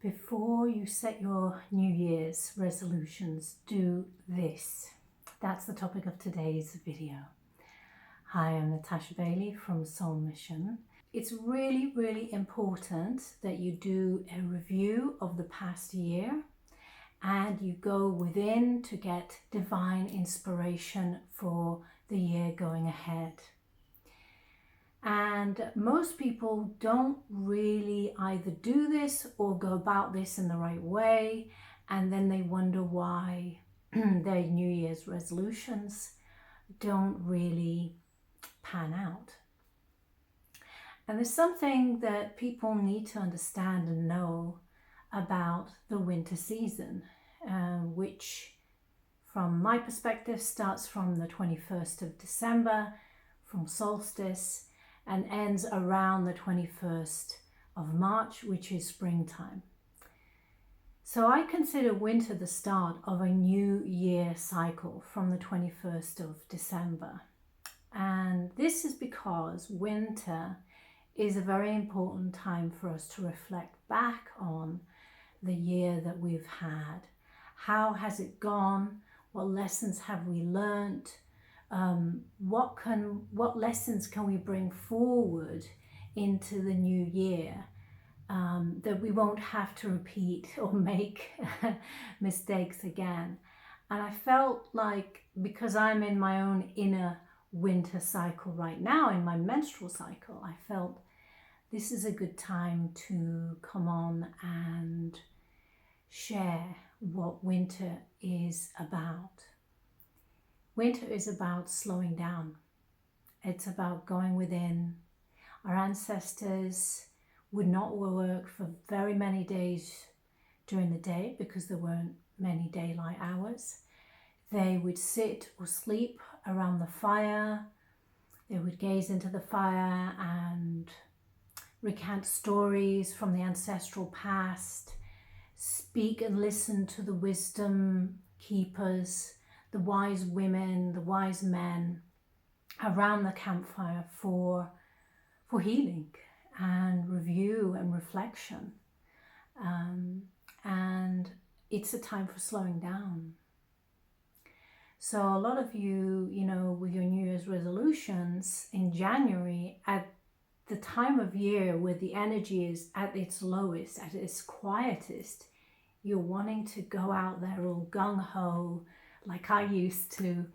Before you set your New Year's resolutions, do this. That's the topic of today's video. Hi, I'm Natasha Bailey from Soul Mission. It's really, really important that you do a review of the past year and you go within to get divine inspiration for the year going ahead. And most people don't really either do this or go about this in the right way, and then they wonder why their New Year's resolutions don't really pan out. And there's something that people need to understand and know about the winter season, which from my perspective starts from the 21st of December, from solstice, and ends around the 21st of March, which is springtime. So I consider winter the start of a new year cycle from the 21st of December. And this is because winter is a very important time for us to reflect back on the year that we've had. How has it gone? What lessons have we learned? What lessons can we bring forward into the new year that we won't have to repeat or make mistakes again? And I felt like, because I'm in my own inner winter cycle right now, in my menstrual cycle, I felt this is a good time to come on and share what winter is about. Winter is about slowing down. It's about going within. Our ancestors would not work for very many days during the day because there weren't many daylight hours. They would sit or sleep around the fire. They would gaze into the fire and recount stories from the ancestral past, speak and listen to the wisdom keepers, the wise women, the wise men around the campfire for healing and review and reflection. And it's a time for slowing down. So a lot of you, with your New Year's resolutions in January, at the time of year where the energy is at its lowest, at its quietest, you're wanting to go out there all gung-ho, like I used to,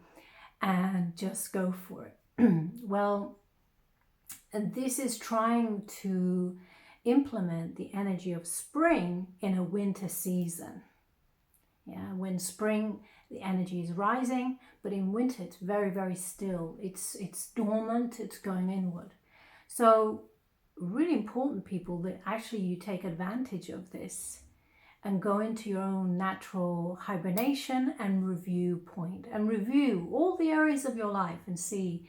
and just go for it. Well, and this is trying to implement the energy of spring in a winter season. Yeah, when spring, the energy is rising, but in winter it's very, very still. It's dormant, it's going inward. So really important, people, that actually you take advantage of this and go into your own natural hibernation and review point, and review all the areas of your life and see,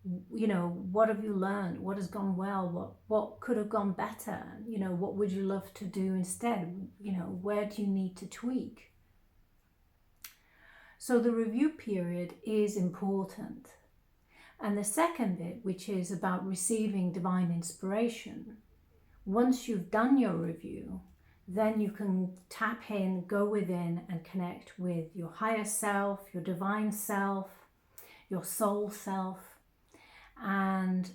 what have you learned? What has gone well? What could have gone better? What would you love to do instead? Where do you need to tweak? So the review period is important. And the second bit, which is about receiving divine inspiration, once you've done your review, then you can tap in, go within and connect with your higher self, your divine self, your soul self, and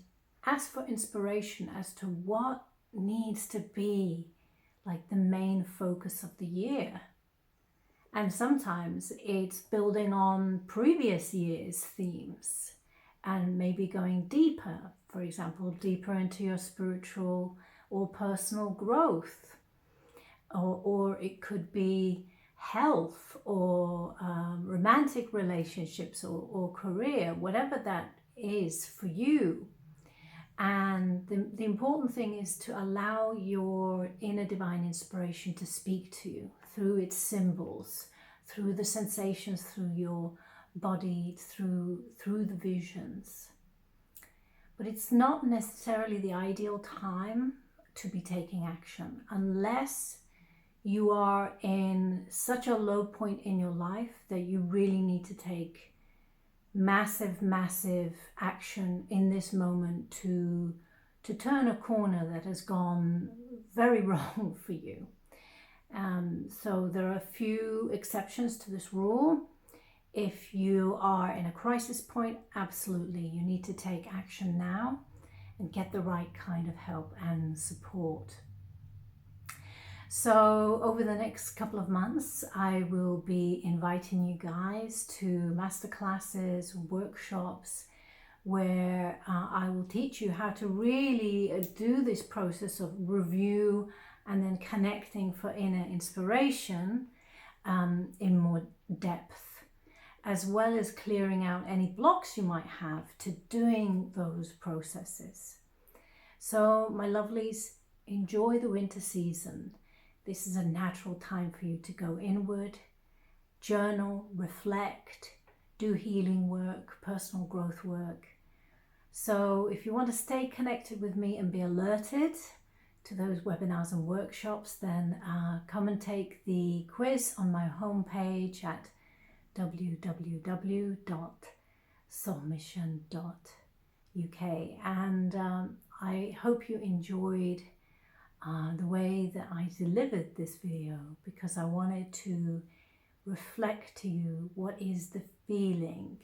ask for inspiration as to what needs to be like the main focus of the year. And sometimes it's building on previous year's themes and maybe going deeper, for example, deeper into your spiritual or personal growth. Or it could be health or romantic relationships or career, whatever that is for you. And the important thing is to allow your inner divine inspiration to speak to you through its symbols, through the sensations, through your body, through the visions. But it's not necessarily the ideal time to be taking action unless you are in such a low point in your life that you really need to take massive action in this moment to turn a corner that has gone very wrong for you. So there are a few exceptions to this rule. If you are in a crisis point, absolutely, you need to take action now and get the right kind of help and support. So over the next couple of months, I will be inviting you guys to masterclasses, workshops, where I will teach you how to really do this process of review and then connecting for inner inspiration in more depth, as well as clearing out any blocks you might have to doing those processes. So my lovelies, enjoy the winter season. This is a natural time for you to go inward, journal, reflect, do healing work, personal growth work. So if you want to stay connected with me and be alerted to those webinars and workshops, then come and take the quiz on my homepage at www.soulmission.uk. And I hope you enjoyed the way that I delivered this video, because I wanted to reflect to you what is the feeling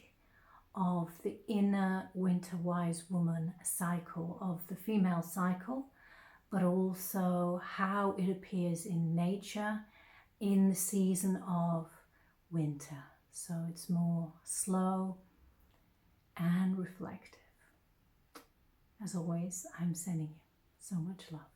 of the inner winter wise woman cycle, of the female cycle, but also how it appears in nature in the season of winter. So it's more slow and reflective. As always, I'm sending you so much love.